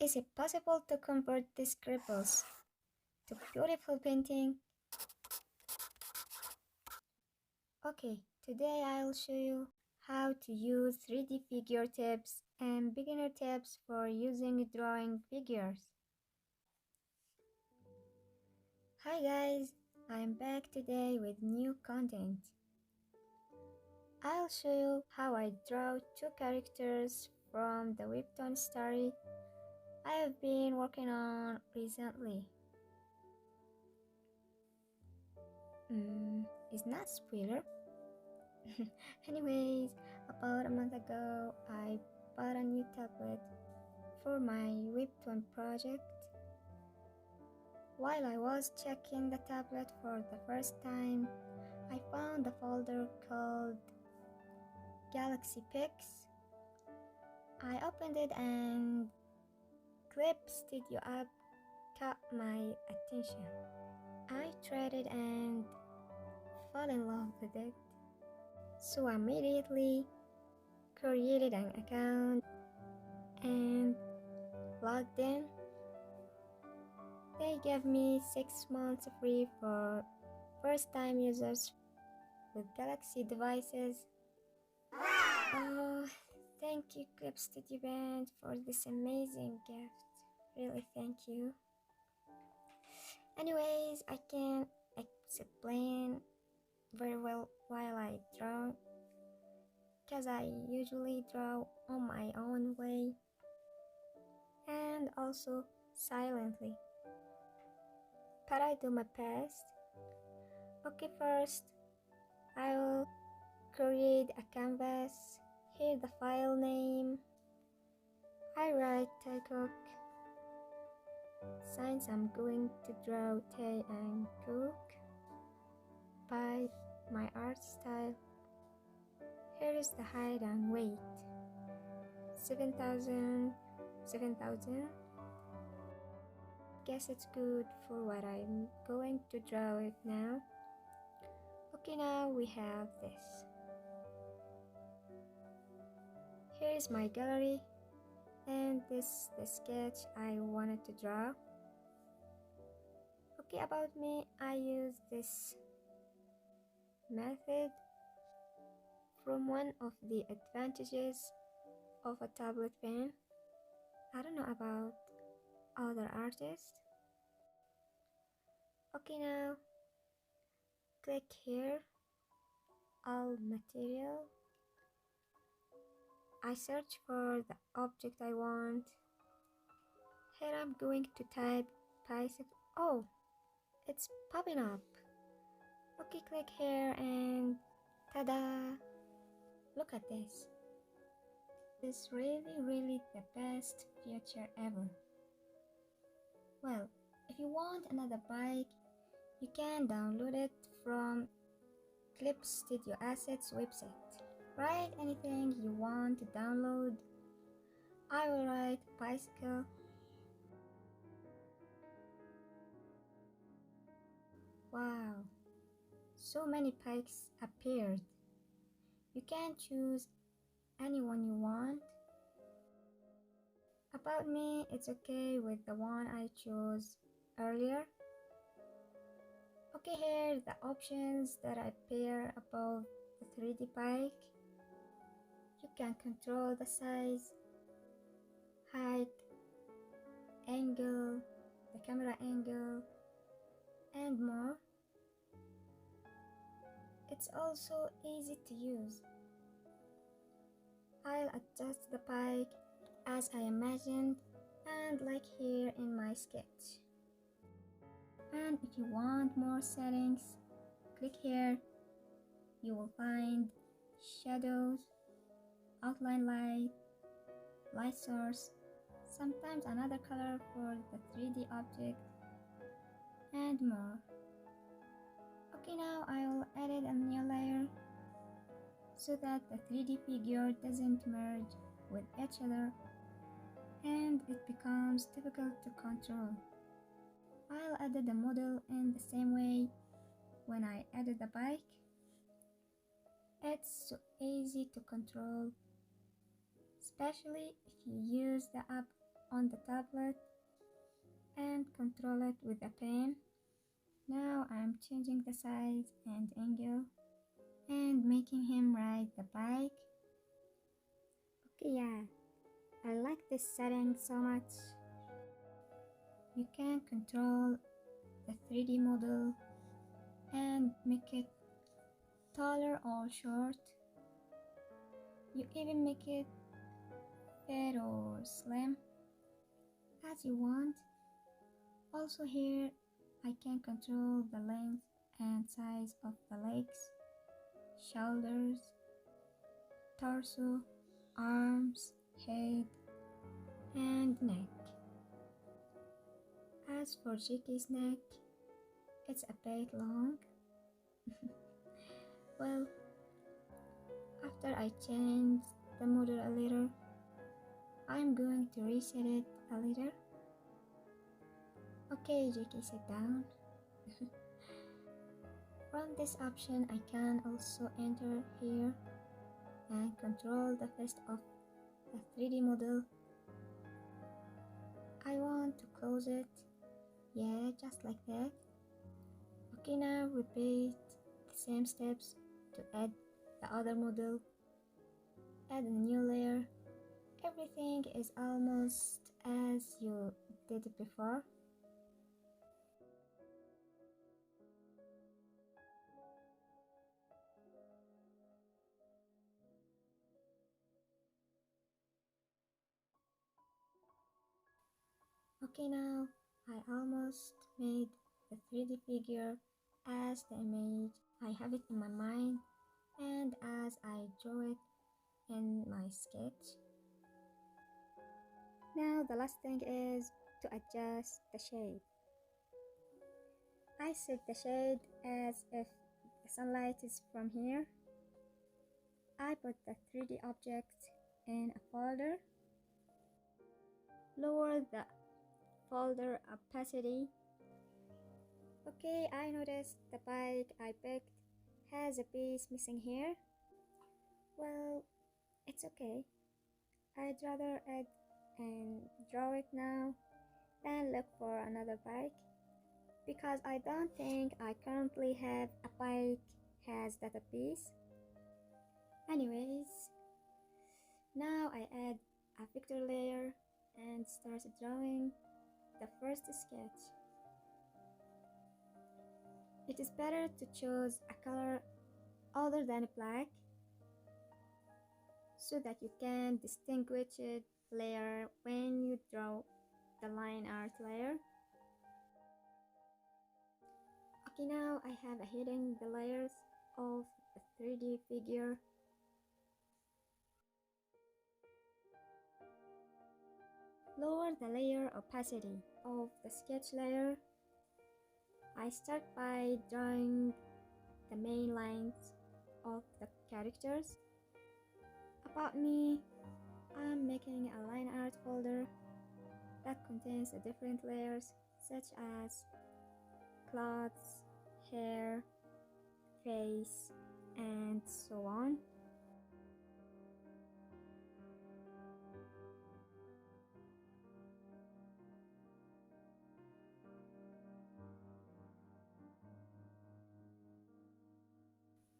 Is it possible to convert these scribbles to beautiful painting? Okay, today I'll show you how to use 3D figure tips and beginner tips for using drawing figures. Hi guys, I'm back today with new content. I'll show you how I draw two characters from the webtoon story I have been working on recently. It's not spoiler. Anyways, about a month ago, I bought a new tablet for my webtoon project. While I was checking the tablet for the first time, I found a folder called Galaxy Pics. I opened it and Clip Studio app caught my attention. I tried it and fell in love with it. So I immediately created an account and logged in. They gave me 6 months free for first-time users with Galaxy devices. Oh, thank you Clip Studio Band for this amazing gift. Really thank you. Anyways, I can explain very well while I draw, because I usually draw on my own way and also silently, but I do my best. Okay, first I will create a canvas. Here the file name. I write Taekook. Since I'm going to draw Tae and Cook by my art style. Here is the height and weight. 7,000. Guess it's good for what I'm going to draw it now. Okay, now we have this. Here is my gallery, and this is the sketch I wanted to draw. Okay, about me, I use this method from one of the advantages of a tablet pen. I don't know about other artists. Okay, now click here, all material. I search for the object I want. Here I'm going to type bicycle. Oh, it's popping up. Okay, click here and ta-da! Look at this. It's really the best feature ever. Well, if you want another bike, you can download it from Clip Studio Assets website. Write anything you want to download. I will write bicycle. Wow, so many bikes appeared. You can choose anyone you want. About me, it's okay with the one I chose earlier. Okay, here the options that appear above the 3D bike. You can control the size, height, angle, the camera angle, and more. It's also easy to use. I'll adjust the bike as I imagined and like here in my sketch. And if you want more settings, click here. You will find shadows, outline light, light source, sometimes another color for the 3D object, and more. Okay, now I will edit a new layer so that the 3D figure doesn't merge with each other and it becomes difficult to control. I'll edit the model in the same way when I edit the bike. It's so easy to control, especially if you use the app on the tablet and control it with a pen. Now I'm changing the size and angle and making him ride the bike. Okay, yeah, I like this setting so much. You can control the 3D model and make it taller or short. You even make it fat or slim as you want. Also here, I can control the length and size of the legs, shoulders, torso, arms, head, and neck. As for JK's neck, it's a bit long. Well, after I change the model a little, I'm going to reset it a little. Okay, JK, sit down. From this option, I can also enter here and control the face of the 3D model. I want to close it. Yeah, just like that. Okay, now repeat the same steps to add the other model. Add a new layer. Everything is almost as you did it before. Okay, now I almost made the 3D figure as the image. I have it in my mind and as I draw it in my sketch. Now the last thing is to adjust the shade. I set the shade as if the sunlight is from here. I put the 3D object in a folder. Lower the folder opacity. Okay, I noticed the bike I picked has a piece missing here. Well, it's okay. I'd rather add and draw it now than look for another bike because I don't think I currently have a bike has that a piece. Anyways, now I add a vector layer and start drawing the first sketch. It is better to choose a color other than black so that you can distinguish it later when you draw the line art layer. Okay, now I have hidden the layers of the 3D figure. Lower the layer opacity of the sketch layer. I start by drawing the main lines of the characters. About me, I'm making a line art folder that contains the different layers such as clothes, hair, face, and so on.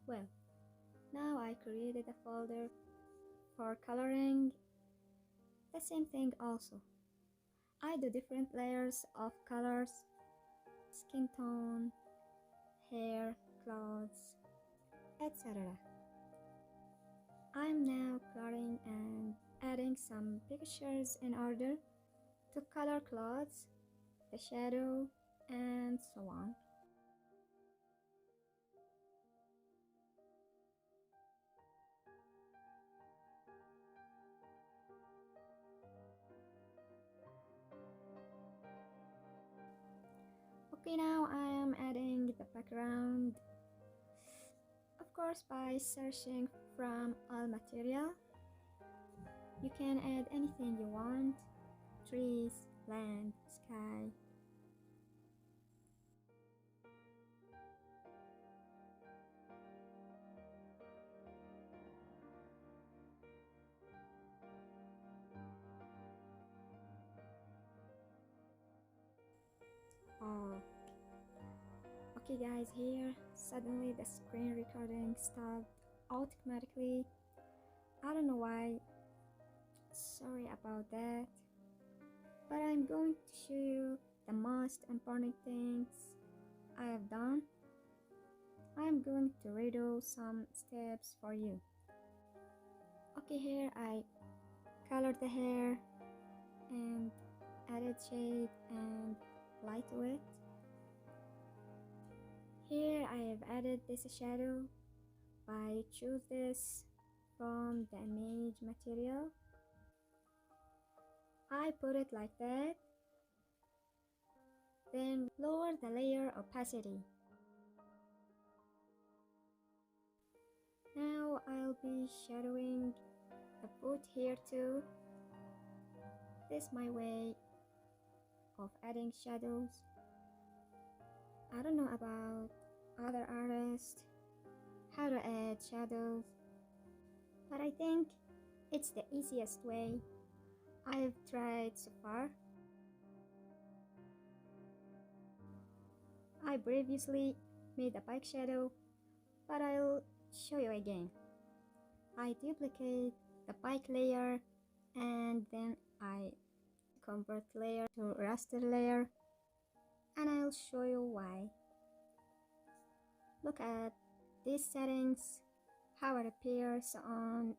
Well, now I created a folder for coloring. The same thing also. I do different layers of colors, skin tone, hair, clothes, etc. I'm now coloring and adding some pictures in order to color clothes, the shadow, and so on. Okay, now I am adding the background, of course by searching from all material. You can add anything you want, trees, land, sky. Okay guys, here suddenly the screen recording stopped automatically. I don't know why. Sorry about that. But I'm going to show you the most important things I have done. I'm going to redo some steps for you. Okay, here I colored the hair and added shade and light to it. Here I have added this shadow by choose this from the image material. I put it like that. Then lower the layer opacity. Now I'll be shadowing the foot here too. This is my way of adding shadows. I don't know about other artists how to add shadows, but I think it's the easiest way I've tried so far. I previously made a bike shadow, but I'll show you again. I duplicate the bike layer and then I convert layer to raster layer, and I'll show you why. Look at these settings, how it appears on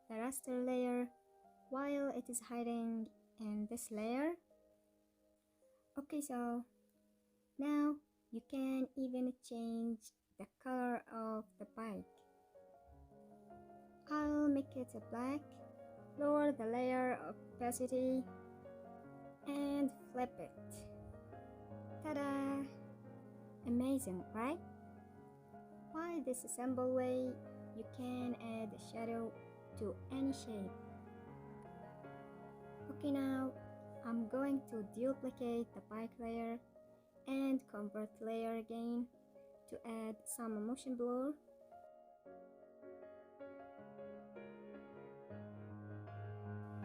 the raster layer while it is hiding in this layer. Okay, so now you can even change the color of the bike. I'll make it a black, lower the layer opacity, and flip it. Ta-da! Amazing, right? By this simple way, you can add a shadow to any shape. Okay, now I'm going to duplicate the bike layer and convert layer again to add some motion blur.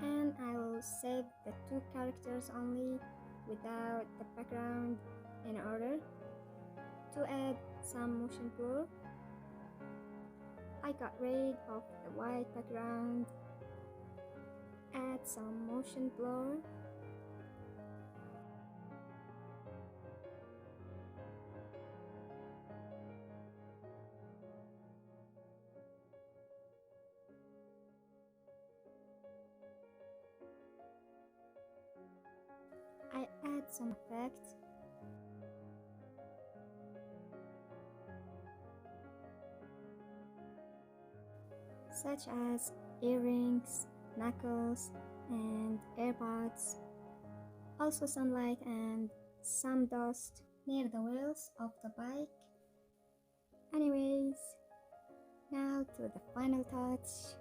And I will save the two characters only without the background in order to add some motion blur. I got rid of the white background, add some motion blur. I add some effects. Such as earrings, knuckles, and earbuds. Also sunlight and some dust near the wheels of the bike. Anyways, now to the final touch.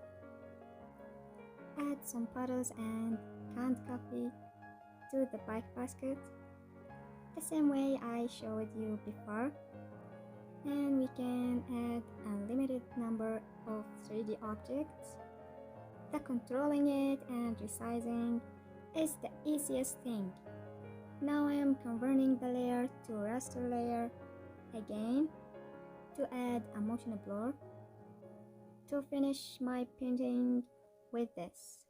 Add some puddles and canned coffee to the bike basket, the same way I showed you before. And we can add a limited number of 3D objects. The controlling it and resizing is the easiest thing. Now I am converting the layer to raster layer again to add a motion blur to finish my painting with this.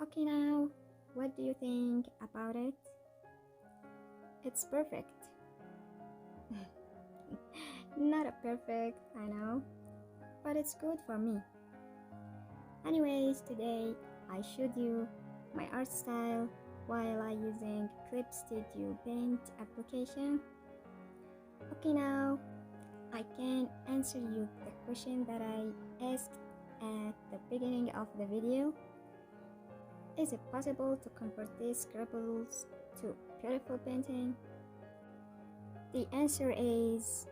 Okay, now what do you think about it? It's perfect. Not a perfect, I know, but it's good for me. Anyways, today I showed you my art style while I using Clip Studio Paint application. Okay, now I can answer you the question that I asked at the beginning of the video. Is it possible to convert these scribbles to beautiful painting? The answer is,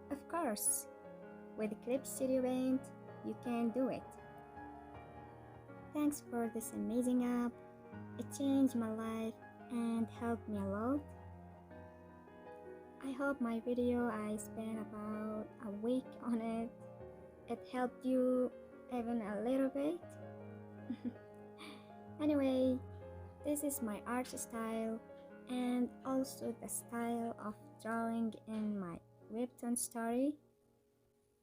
of course. With Clip Studio Paint, you can do it. Thanks for this amazing app. It changed my life and helped me a lot. I hope my video I spent about a week on it. It helped you even a little bit. Anyway, this is my art style and also the style of drawing in my webtoon story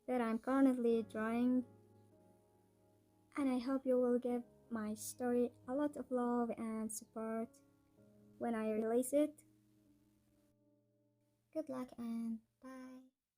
that I'm currently drawing. And I hope you will give my story a lot of love and support when I release it. Good luck and bye.